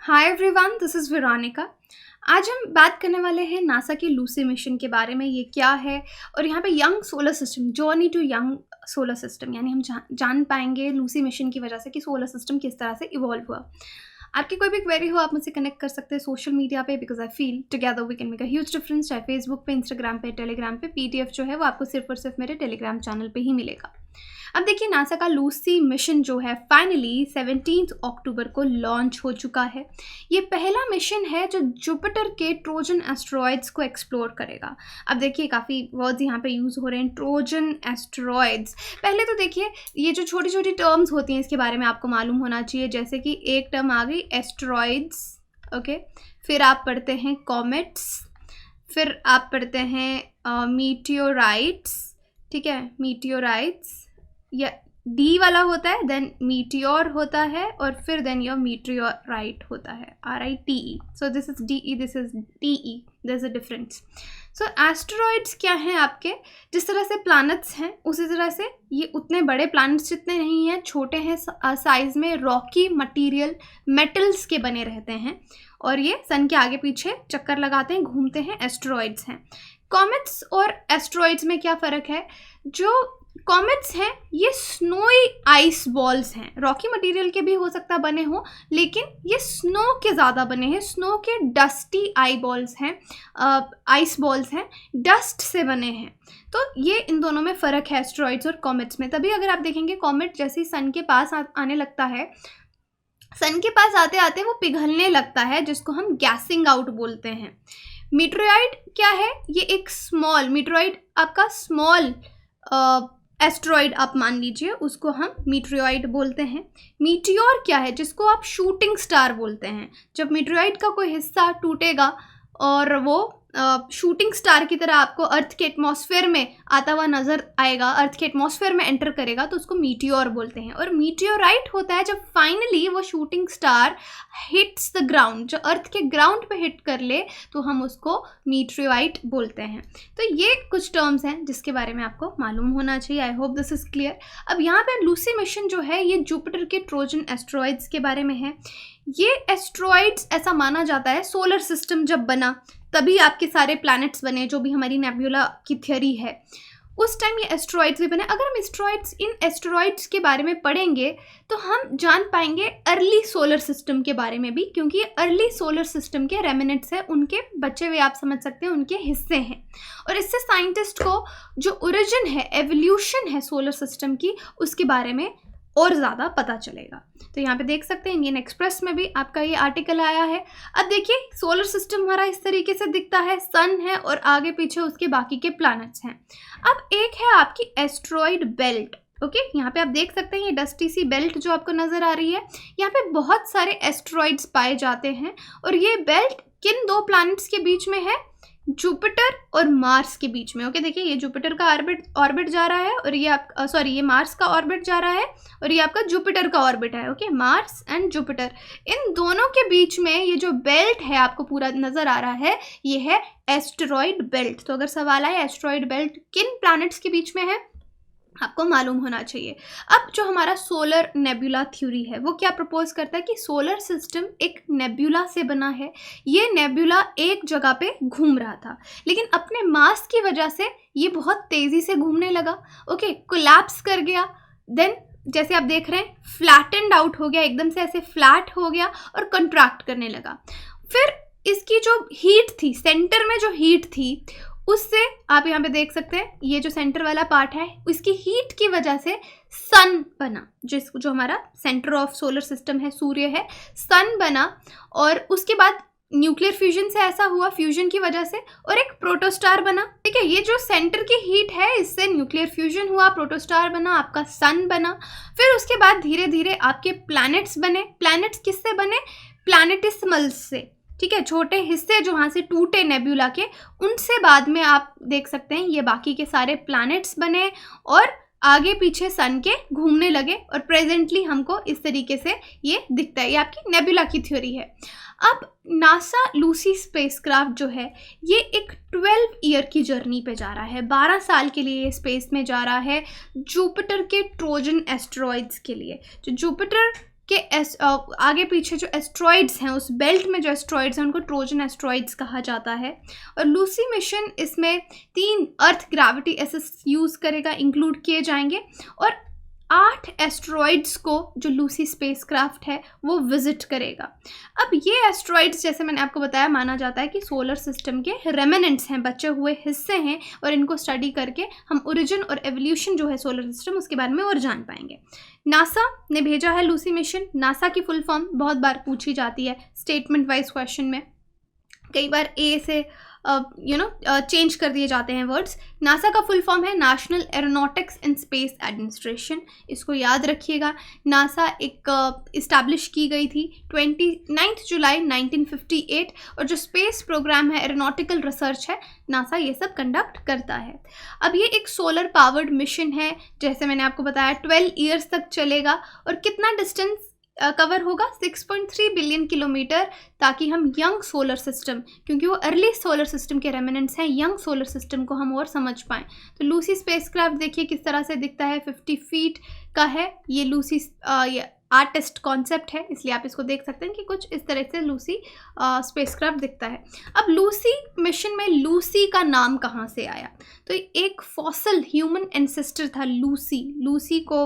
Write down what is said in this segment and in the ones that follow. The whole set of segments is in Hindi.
Hi everyone, this is Veronica. आज हम बात करने वाले हैं नासा के लूसी मिशन के बारे में। ये क्या है और यहाँ पे young solar system, journey to young solar system, यानी हम जान पाएंगे लूसी मिशन की वजह से कि सोलर सिस्टम किस तरह से इवॉल्व हुआ। आपकी कोई भी क्वेरी हो आप मुझसे कनेक्ट कर सकते हैं सोशल मीडिया पे, because I feel together we can make a huge difference. चाहे फेसबुक पे, इंस्टाग्राम पे, टेलीग्राम पे। पीडीएफ जो है वो आपको सिर्फ और सिर्फ मेरे टेलीग्राम चैनल पे ही मिलेगा। अब देखिए, नासा का लूसी मिशन जो है फाइनली 17 अक्टूबर को लॉन्च हो चुका है। ये पहला मिशन है जो जुपिटर के ट्रोजन एस्ट्रॉयड्स को एक्सप्लोर करेगा। अब देखिए, काफ़ी वर्ड्स यहाँ पे यूज़ हो रहे हैं, ट्रोजन एस्ट्रॉयड्स। पहले तो देखिए, ये जो छोटी छोटी टर्म्स होती हैं इसके बारे में आपको मालूम होना चाहिए। जैसे कि एक टर्म आ गई एस्ट्रॉयड्स, ओके। फिर आप पढ़ते हैं कॉमेट्स, फिर आप पढ़ते हैं मीटियोराइट्स, ठीक है, मीटियोराइट्स या डी वाला होता है, देन मीटियोर होता है, और फिर देन योर मीटियोराइट होता है, RITE। So this is DE, this is DE, there is a difference. So asteroids क्या हैं आपके, जिस तरह से प्लैनेट्स हैं उसी तरह से ये उतने बड़े प्लैनेट्स जितने नहीं हैं, छोटे हैं साइज में, रॉकी मटीरियल मेटल्स के बने रहते हैं और ये सन के आगे पीछे चक्कर लगाते हैं, घूमते हैं, एस्टेरॉइड्स हैं। कॉमेट्स और एस्टेरॉइड्स में क्या फ़र्क है? जो कॉमेट्स हैं ये स्नोई आइस बॉल्स हैं, रॉकी मटेरियल के भी हो सकता बने हो, लेकिन ये स्नो के ज़्यादा बने हैं, स्नो के डस्टी आई बॉल्स हैं, आइस बॉल्स हैं, डस्ट से बने हैं। तो ये इन दोनों में फ़र्क है एस्टेरॉइड्स और कॉमेट्स में। तभी अगर आप देखेंगे कॉमेट जैसे ही सन के पास आने लगता है, सन के पास आते आते वो पिघलने लगता है, जिसको हम गैसिंग आउट बोलते हैं। मीटेरोइड क्या है? ये एक स्मॉल मीटेरोइड, आपका स्मॉल एस्ट्रॉइड आप मान लीजिए, उसको हम मीटेरोइड बोलते हैं। मीटियोर क्या है? जिसको आप शूटिंग स्टार बोलते हैं। जब मीटेरोइड का कोई हिस्सा टूटेगा और वो शूटिंग स्टार की तरह आपको अर्थ के एटमॉस्फेयर में आता हुआ नज़र आएगा, अर्थ के एटमॉस्फेयर में एंटर करेगा, तो उसको मीटियोर बोलते हैं। और मीटियोराइट होता है जब फाइनली वो shooting star hits the ground, जो अर्थ के ग्राउंड पे हिट कर ले, तो हम उसको मीटियोराइट बोलते हैं। तो ये कुछ टर्म्स हैं जिसके बारे में आपको मालूम होना चाहिए। I hope this is clear. अब यहाँ पे लूसी मिशन जो है ये जुपिटर के ट्रोजन एस्ट्रॉइड्स के बारे में है। ये एस्ट्रॉइड्स, ऐसा माना जाता है, सोलर सिस्टम जब बना तभी आपके सारे प्लैनेट्स बने, जो भी हमारी नेबुला की थ्योरी है, उस टाइम ये एस्ट्रॉइड्स भी बने। अगर हम इन एस्ट्रॉइड्स के बारे में पढ़ेंगे तो हम जान पाएंगे अर्ली सोलर सिस्टम के बारे में भी, क्योंकि ये अर्ली सोलर सिस्टम के रेमिनेंट्स हैं, उनके बचे हुए, आप समझ सकते हैं, उनके हिस्से हैं। और इससे साइंटिस्ट को जो ओरिजिन है, एवोल्यूशन है सोलर सिस्टम की, उसके बारे में और ज़्यादा पता चलेगा। तो यहाँ पे देख सकते हैं इंडियन एक्सप्रेस में भी आपका ये आर्टिकल आया है। अब देखिए, सोलर सिस्टम हमारा इस तरीके से दिखता है, सन है और आगे पीछे उसके बाकी के प्लैनेट्स हैं। अब एक है आपकी एस्ट्रॉइड बेल्ट, ओके। यहाँ पे आप देख सकते हैं ये डस्टी सी बेल्ट जो आपको नज़र आ रही है, यहाँ पे बहुत सारे एस्ट्रॉइड्स पाए जाते हैं। और ये बेल्ट किन दो प्लैनेट्स के बीच में है? जुपिटर और मार्स के बीच में, ओके। देखिए, ये जुपिटर का ऑर्बिट जा रहा है और ये ये मार्स का ऑर्बिट जा रहा है और ये आपका जुपिटर का ऑर्बिट है, ओके। मार्स एंड जुपिटर, इन दोनों के बीच में ये जो बेल्ट है आपको पूरा नजर आ रहा है, ये है एस्टेरॉइड बेल्ट। तो अगर सवाल आए एस्टेरॉइड बेल्ट किन प्लैनेट्स के बीच में है, आपको मालूम होना चाहिए। अब जो हमारा सोलर नेबुला थ्योरी है वो क्या प्रपोज करता है कि सोलर सिस्टम एक नेबुला से बना है। ये नेबुला एक जगह पे घूम रहा था, लेकिन अपने मास की वजह से ये बहुत तेज़ी से घूमने लगा, ओके, कोलैप्स कर गया। देन जैसे आप देख रहे हैं फ्लैटेंड आउट हो गया, एकदम से ऐसे फ्लैट हो गया और कंट्रैक्ट करने लगा। फिर इसकी जो हीट थी, सेंटर में जो हीट थी, उससे आप यहाँ पे देख सकते हैं ये जो सेंटर वाला पार्ट है, उसकी हीट की वजह से सन बना, जो हमारा सेंटर ऑफ सोलर सिस्टम है, सूर्य है, सन बना। और उसके बाद न्यूक्लियर फ्यूजन से ऐसा हुआ, फ्यूजन की वजह से, और एक प्रोटोस्टार बना, ठीक है। ये जो सेंटर की हीट है, इससे न्यूक्लियर फ्यूजन हुआ, प्रोटोस्टार बना, आपका सन बना। फिर उसके बाद धीरे धीरे आपके प्लैनेट्स बने। प्लैनेट्स किससे बने? प्लैनेटिसिमल्स से, ठीक है, छोटे हिस्से जो वहाँ से टूटे नेबुला के, उनसे बाद में आप देख सकते हैं ये बाकी के सारे प्लैनेट्स बने और आगे पीछे सन के घूमने लगे। और प्रेजेंटली हमको इस तरीके से ये दिखता है। ये आपकी नेबुला की थ्योरी है। अब नासा लूसी स्पेसक्राफ्ट जो है ये एक 12 ईयर की जर्नी पे जा रहा है, 12 साल के लिए ये स्पेस में जा रहा है जुपिटर के ट्रोजन एस्टेरॉइड्स के लिए। जो जुपिटर के आगे पीछे जो एस्ट्रॉइड्स हैं, उस बेल्ट में जो एस्ट्रॉइड्स हैं उनको ट्रोजन एस्ट्रॉइड्स कहा जाता है। और लूसी मिशन इसमें 3 अर्थ ग्रेविटी असिस्ट यूज़ करेगा, इंक्लूड किए जाएंगे, और 8 एस्ट्रॉइड्स को जो लूसी स्पेसक्राफ्ट है वो विजिट करेगा। अब ये एस्ट्रॉइड्स, जैसे मैंने आपको बताया, माना जाता है कि सोलर सिस्टम के रेमिनेंट्स हैं, बचे हुए हिस्से हैं, और इनको स्टडी करके हम ओरिजिन और एवोल्यूशन जो है सोलर सिस्टम, उसके बारे में और जान पाएंगे। नासा ने भेजा है लूसी मिशन। नासा की फुल फॉर्म बहुत बार पूछी जाती है स्टेटमेंट वाइज क्वेश्चन में, कई बार ए से चेंज कर दिए जाते हैं वर्ड्स। नासा का फुल फॉर्म है national aeronautics and space administration, इसको याद रखिएगा। नासा एक इस्टेब्लिश की गई थी 29 जुलाई 1958, और जो स्पेस प्रोग्राम है, एरोनॉटिकल रिसर्च है, नासा ये सब कंडक्ट करता है। अब ये एक सोलर पावर्ड मिशन है, जैसे मैंने आपको बताया 12 ईयर्स तक चलेगा। और कितना डिस्टेंस कवर होगा? 6.3 बिलियन किलोमीटर, ताकि हम यंग सोलर सिस्टम, क्योंकि वो अर्ली सोलर सिस्टम के रेमिनेंट्स हैं, यंग सोलर सिस्टम को हम और समझ पाएँ। तो लूसी स्पेसक्राफ्ट देखिए किस तरह से दिखता है, 50 फीट का है। ये लूसी ये आर्टिस्ट कॉन्सेप्ट है, इसलिए आप इसको देख सकते हैं कि कुछ इस तरह से लूसी स्पेसक्राफ्ट दिखता है। अब लूसी मिशन में लूसी का नाम कहाँ से आया? तो एक फॉसिल ह्यूमन एंसेस्टर था लूसी को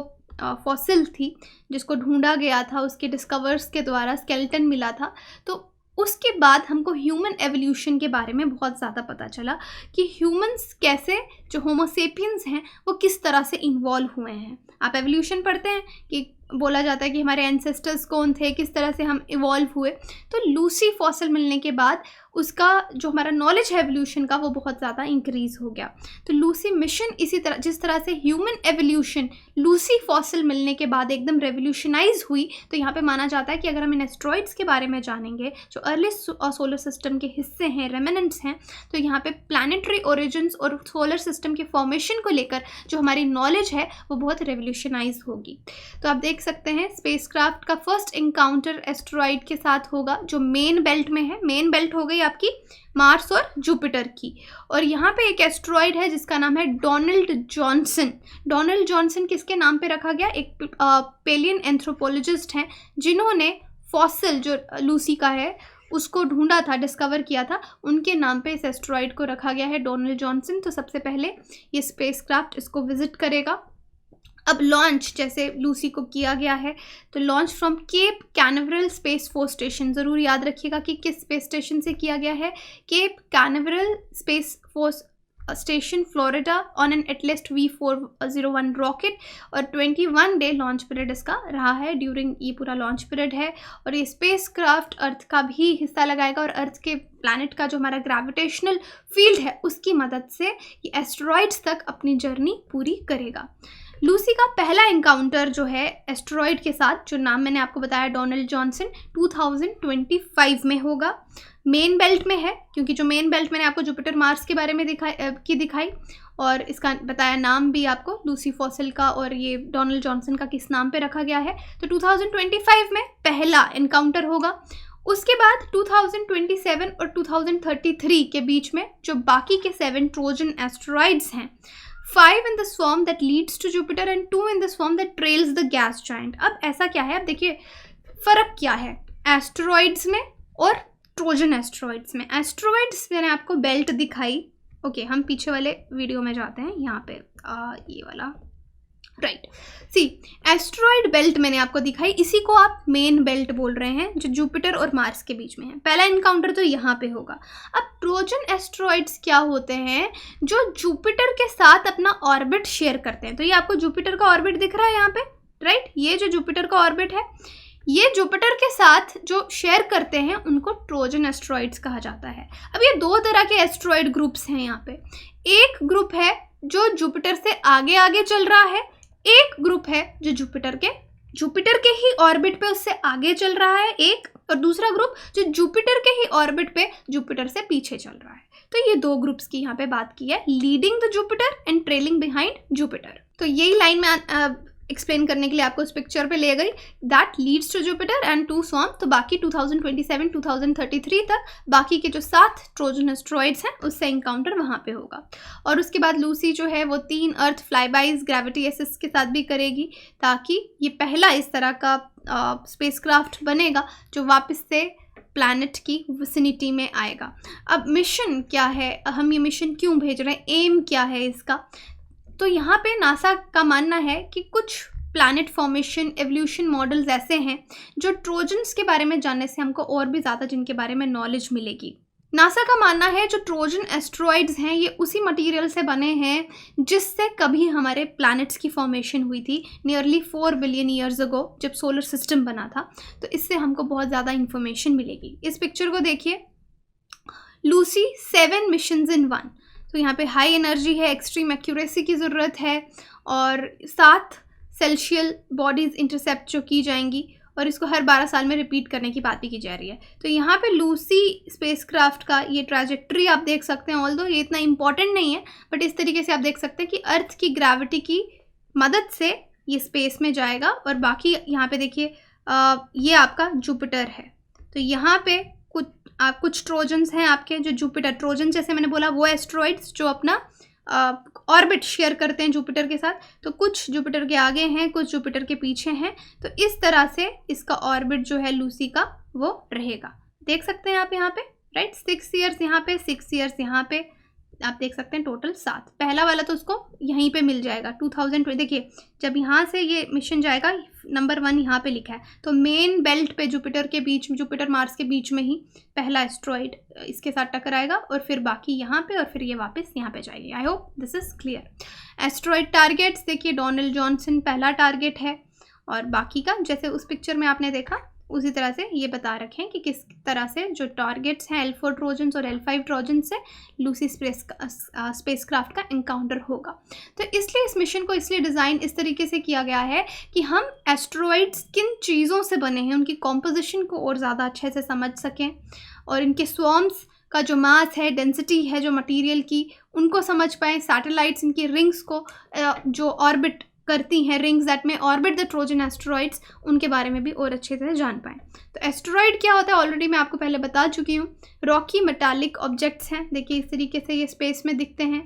फॉसिल थी जिसको ढूंढा गया था, उसके डिस्कवर्स के द्वारा स्केलेटन मिला था। तो उसके बाद हमको ह्यूमन एवोल्यूशन के बारे में बहुत ज़्यादा पता चला कि ह्यूमंस कैसे, जो होमोसेपियंस हैं, वो किस तरह से इन्वॉल्व हुए हैं। आप एवोल्यूशन पढ़ते हैं कि बोला जाता है कि हमारे एंसेस्टर्स कौन थे, किस तरह से हम इवॉल्व हुए। तो लूसी फॉसिल मिलने के बाद उसका जो हमारा नॉलेज है एवोल्यूशन का, वो बहुत ज़्यादा इंक्रीज़ हो गया। तो लूसी मिशन इसी तरह, जिस तरह से ह्यूमन एवोल्यूशन लूसी फॉसिल मिलने के बाद एकदम रेवोल्यूशनाइज हुई, तो यहाँ पे माना जाता है कि अगर हम इन एस्ट्रॉइड्स के बारे में जानेंगे, जो अर्ली सोलर सिस्टम के हिस्से हैं, रेमिनेंट्स हैं, तो यहाँ पे प्लानिटरी ओरिजिन्स और सोलर सिस्टम के फॉर्मेशन को लेकर जो हमारी नॉलेज है वो बहुत रेवोल्यूशनाइज होगी। तो आप देख सकते हैं स्पेसक्राफ्ट का फर्स्ट इनकाउंटर एस्ट्रॉइड के साथ होगा जो मेन बेल्ट में है। मेन बेल्ट हो गई आपकी मार्स और जुपिटर की। और यहाँ पे एक एस्ट्रॉइड है जिसका नाम है डोनाल्ड जॉनसन। डोनाल्ड जॉनसन किसके नाम पे रखा गया? एक पेलियन एंथ्रोपोलॉजिस्ट हैं जिन्होंने फॉसिल जो लूसी का है उसको ढूंढा था, डिस्कवर किया था, उनके नाम पे इस एस्ट्रॉइड को रखा गया है डोनाल्ड जॉनसन। तो सबसे पहले ये स्पेसक्राफ्ट इसको विजिट करेगा। अब लॉन्च जैसे लूसी को किया गया है, तो launch from Cape Canaveral Space Force Station, ज़रूर याद रखिएगा कि किस स्पेस स्टेशन से किया गया है। Cape Canaveral Space Force Station Florida on an Atlas V401 rocket. और 21 डे लॉन्च पीरियड इसका रहा है। ड्यूरिंग ये पूरा लॉन्च पीरियड है। और ये स्पेस क्राफ्ट अर्थ का भी हिस्सा लगाएगा और अर्थ के प्लैनेट का जो हमारा ग्रेविटेशनल फील्ड है उसकी मदद से ये एस्ट्रॉइड्स तक अपनी जर्नी पूरी करेगा। लूसी का पहला इनकाउंटर जो है एस्ट्रॉइड के साथ, जो नाम मैंने आपको बताया डोनाल्ड जॉनसन, 2025 में होगा। मेन बेल्ट में है, क्योंकि जो मेन बेल्ट मैंने आपको जुपिटर मार्स के बारे में दिखाई और इसका बताया नाम भी आपको लूसी फॉसिल का और ये डोनाल्ड जॉनसन का किस नाम पे रखा गया है। तो 2025 में पहला इनकाउंटर होगा। उसके बाद 2027 और 2033 के बीच में जो बाकी के 7 ट्रोजन एस्ट्रॉइड्स हैं, 5 in the swarm that leads to Jupiter and 2 in the swarm that trails the gas giant। अब ऐसा क्या है? अब देखिए फ़र्क क्या है एस्ट्रॉइड्स में और ट्रोजन एस्ट्रॉइड्स में। एस्ट्रॉइड्स मैंने आपको बेल्ट दिखाई। ओके, हम पीछे वाले वीडियो में जाते हैं, यहाँ पे ये वाला, राइट। सी एस्ट्रॉइड बेल्ट मैंने आपको दिखाई, इसी को आप मेन बेल्ट बोल रहे हैं, जो जुपिटर और मार्स के बीच में है। पहला इनकाउंटर तो यहाँ पे होगा। अब ट्रोजन एस्ट्रॉइड्स क्या होते हैं? जो जुपिटर के साथ अपना ऑर्बिट शेयर करते हैं। तो ये आपको जुपिटर का ऑर्बिट दिख रहा है यहाँ पे, राइट। ये जो जुपिटर का ऑर्बिट है, ये जुपिटर के साथ जो शेयर करते हैं उनको ट्रोजन एस्ट्रॉइड्स कहा जाता है। अब ये 2 तरह के एस्ट्रॉइड ग्रुप्स हैं यहाँ पे। एक ग्रुप है जो जुपिटर से आगे आगे चल रहा है, एक ग्रुप है जो जुपिटर के ही ऑर्बिट पे उससे आगे चल रहा है एक, और दूसरा ग्रुप जो जुपिटर के ही ऑर्बिट पे जुपिटर से पीछे चल रहा है। तो ये 2 ग्रुप्स की यहाँ पे बात की है, leading the Jupiter and trailing behind Jupiter. तो यही लाइन में एक्सप्लेन करने के लिए आपको उस पिक्चर पे ले गई, that leads to Jupiter and 2 swarm. तो बाकी 2027 2033 तक बाकी के जो 7 ट्रोजन एस्ट्रॉइड्स हैं उससे इनकाउंटर वहाँ पे होगा। और उसके बाद लूसी जो है वो 3 अर्थ फ्लाईबाइज ग्रेविटी असिस्ट के साथ भी करेगी, ताकि ये पहला इस तरह का स्पेसक्राफ्ट बनेगा जो वापस से प्लैनेट की विसिनिटी में आएगा। अब मिशन क्या है, हम ये मिशन क्यों भेज रहे हैं, एम क्या है इसका, तो यहाँ पे नासा का मानना है कि कुछ प्लैनेट फॉर्मेशन एवोल्यूशन मॉडल्स ऐसे हैं जो ट्रोजन्स के बारे में जानने से हमको और भी ज़्यादा जिनके बारे में नॉलेज मिलेगी। नासा का मानना है जो ट्रोजन एस्ट्रॉइड्स हैं ये उसी मटेरियल से बने हैं जिससे कभी हमारे प्लैनेट्स की फॉर्मेशन हुई थी नियरली 4 बिलियन ईयर्स अगो, जब सोलर सिस्टम बना था। तो इससे हमको बहुत ज़्यादा इंफॉर्मेशन मिलेगी। इस पिक्चर को देखिए, लूसी 7 मिशंस इन 1। तो यहाँ पे हाई एनर्जी है, एक्सट्रीम एक्यूरेसी की ज़रूरत है और 7 सेल्शियल बॉडीज़ इंटरसेप्ट जो की जाएंगी और इसको हर 12 साल में रिपीट करने की बात भी की जा रही है। तो यहाँ पे लूसी स्पेसक्राफ्ट का ये ट्रैजेक्टरी आप देख सकते हैं, ऑल्दो ये इतना इंपॉर्टेंट नहीं है, बट इस तरीके से आप देख सकते हैं कि अर्थ की ग्रेविटी की मदद से ये स्पेस में जाएगा। और बाकी यहाँ पे देखिए ये आपका जुपिटर है। तो यहाँ पे कुछ ट्रोजन्स हैं आपके जो जुपिटर, ट्रोजन जैसे मैंने बोला वो एस्ट्रॉइड्स जो अपना ऑर्बिट शेयर करते हैं जुपिटर के साथ। तो कुछ जुपिटर के आगे हैं, कुछ जुपिटर के पीछे हैं। तो इस तरह से इसका ऑर्बिट जो है लूसी का वो रहेगा। देख सकते हैं आप यहाँ पे, राइट, 6 ईयर्स यहाँ पे, 6 ईयर्स यहाँ पे, आप देख सकते हैं टोटल 7। पहला वाला तो उसको यहीं पे मिल जाएगा 2020। देखिए जब यहाँ से ये मिशन जाएगा, नंबर 1 यहाँ पे लिखा है, तो मेन बेल्ट पे जुपिटर के बीच में, जुपिटर मार्स के बीच में ही पहला एस्ट्रॉइड इसके साथ टकराएगा और फिर बाकी यहाँ पे और फिर ये वापस यहाँ पे जाएगी। I hope this is clear. Asteroid targets देखिए, डोनाल्ड जॉनसन पहला टारगेट है और बाकी का जैसे उस पिक्चर में आपने देखा उसी तरह से ये बता रखे हैं कि किस तरह से जो टारगेट्स हैं L4 ट्रोजन्स और L5 ट्रोजन्स से लूसी स्पेसक्राफ्ट का एनकाउंटर होगा। तो इसलिए इस मिशन को इसलिए डिज़ाइन इस तरीके से किया गया है कि हम एस्ट्रॉइड्स किन चीज़ों से बने हैं उनकी कॉम्पोजिशन को और ज़्यादा अच्छे से समझ सकें और इनके स्वॉर्म्स का जो मास है, डेंसिटी है जो मटीरियल की, उनको समझ पाएँ। सैटेलाइट्स इनकी रिंग्स को जो ऑर्बिट करती हैं, रिंग्स दैट में ऑर्बिट द ट्रोजन एस्ट्रॉइड्स, उनके बारे में भी और अच्छे से जान पाएँ। तो एस्ट्रॉइड क्या होता है ऑलरेडी मैं आपको पहले बता चुकी हूँ। रॉकी मेटालिक ऑब्जेक्ट्स हैं, देखिए इस तरीके से ये स्पेस में दिखते हैं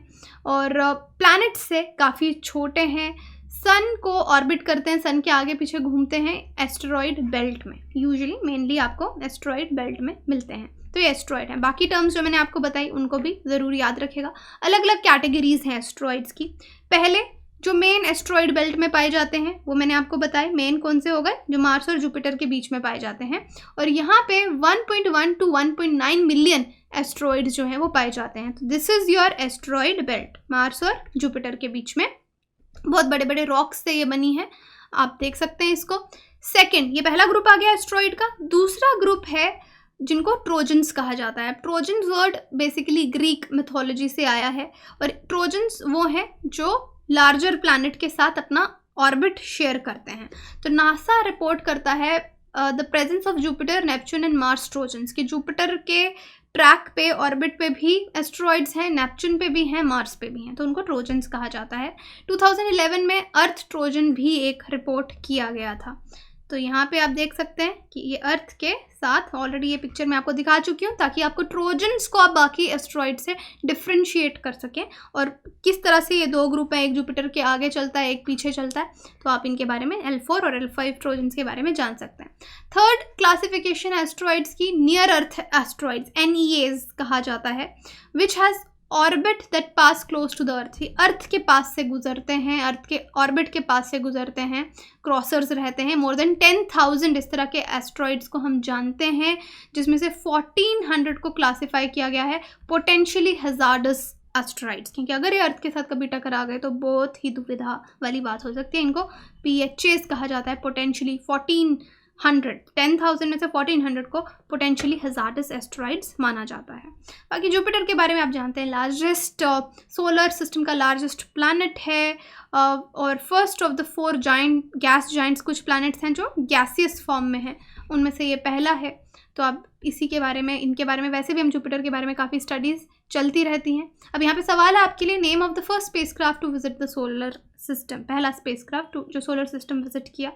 और प्लैनेट से काफ़ी छोटे हैं, सन को ऑर्बिट करते हैं, सन के आगे पीछे घूमते हैं एस्ट्रॉइड बेल्ट में, यूजुअली मेनली आपको एस्ट्रॉइड बेल्ट में मिलते हैं। तो ये एस्ट्रॉइड हैं। बाकी टर्म्स जो मैंने आपको बताई उनको भी ज़रूर याद रखेगा। अलग अलग कैटेगरीज हैं एस्ट्रॉइड्स की। पहले जो मेन एस्ट्रॉइड बेल्ट में पाए जाते हैं वो मैंने आपको बताए, मेन कौन से हो गए, जो मार्स और जुपिटर के बीच में पाए जाते हैं। और यहाँ पे 1.1 to 1.9 मिलियन एस्ट्रॉइड जो हैं वो पाए जाते हैं। तो this is your asteroid belt, Mars और जुपिटर के बीच में बहुत बड़े बड़े रॉक्स से ये बनी है, आप देख सकते हैं इसको। सेकेंड, ये पहला ग्रुप आ गया एस्ट्रॉइड का। दूसरा ग्रुप है जिनको ट्रोजन्स कहा जाता है। Trojans word basically Greek mythology से आया है और ट्रोजन्स वो हैं जो लार्जर प्लैनेट के साथ अपना ऑर्बिट शेयर करते हैं। तो नासा रिपोर्ट करता है the presence of Jupiter, Neptune and Mars trojans, कि जुपिटर के ट्रैक पे, ऑर्बिट पे भी एस्ट्रॉइड्स हैं, नेपच्यून पे भी हैं, मार्स पे भी हैं, तो उनको ट्रोजन्स कहा जाता है। 2011 में अर्थ ट्रोजन भी एक रिपोर्ट किया गया था। तो यहाँ पे आप देख सकते हैं कि ये अर्थ के साथ, ऑलरेडी ये पिक्चर मैं आपको दिखा चुकी हूँ ताकि आपको ट्रोजन्स को आप बाकी एस्ट्रॉइड से डिफ्रेंशिएट कर सकें और किस तरह से ये दो ग्रुप है, एक जुपिटर के आगे चलता है, एक पीछे चलता है। तो आप इनके बारे में L4 और L5 ट्रोजन्स के बारे में जान सकते हैं। थर्ड क्लासिफिकेशन एस्ट्रॉइड्स की नियर अर्थ एस्ट्रॉइड्स, NEAs कहा जाता है, which has orbit that pass close to the earth. Earth के पास से गुजरते हैं, अर्थ के ऑर्बिट के पास से गुजरते हैं, क्रॉसर्स रहते हैं। मोर देन 10,000 इस तरह के एस्ट्रॉइड्स को हम जानते हैं, जिसमें से 1400 को क्लासिफाई किया गया है पोटेंशियली हजार्डस एस्ट्रॉइड्स, क्योंकि अगर ये अर्थ के साथ कभी टकरा गए तो बहुत ही दुविधा वाली बात हो सकती है। इनको PHAs कहा जाता है, पोटेंशियली 10,000 में से 1400 को पोटेंशियली हजार्डस एस्ट्रॉइड्स माना जाता है। बाकी जुपिटर के बारे में आप जानते हैं, लार्जेस्ट सोलर सिस्टम का लार्जेस्ट प्लैनेट है और first of the 4 giant gas Giants, कुछ प्लैनेट्स हैं जो गैसियस फॉर्म में हैं, उनमें से ये पहला है। तो अब इसी के बारे में, इनके बारे में वैसे भी हम जुपिटर के बारे में काफ़ी स्टडीज़ चलती रहती हैं। अब यहाँ पे सवाल है आपके लिए, name of the first spacecraft to visit the solar system, पहला स्पेसक्राफ्ट जो सोलर सिस्टम विजिट किया।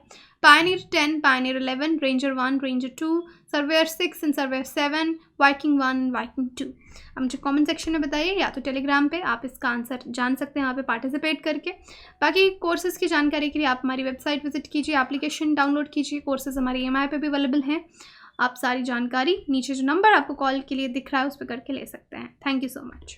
Pioneer 10, Pioneer 11, Ranger 1, Ranger 2, Surveyor 6 and Surveyor 7, working 1, working 2। अब मुझे कमेंट सेक्शन में बताइए, या तो टेलीग्राम पे आप इसका आंसर जान सकते हैं वहाँ पे पार्टिसिपेट करके। बाकी कोर्सेज़ की जानकारी के लिए आप हमारी वेबसाइट विजिट कीजिए, एप्लीकेशन डाउनलोड कीजिए, कोर्सेज़ हमारी EMI पे भी अवेलेबल हैं। आप सारी जानकारी नीचे जो नंबर आपको कॉल के लिए दिख रहा है उस पर करके ले सकते हैं। Thank you so much.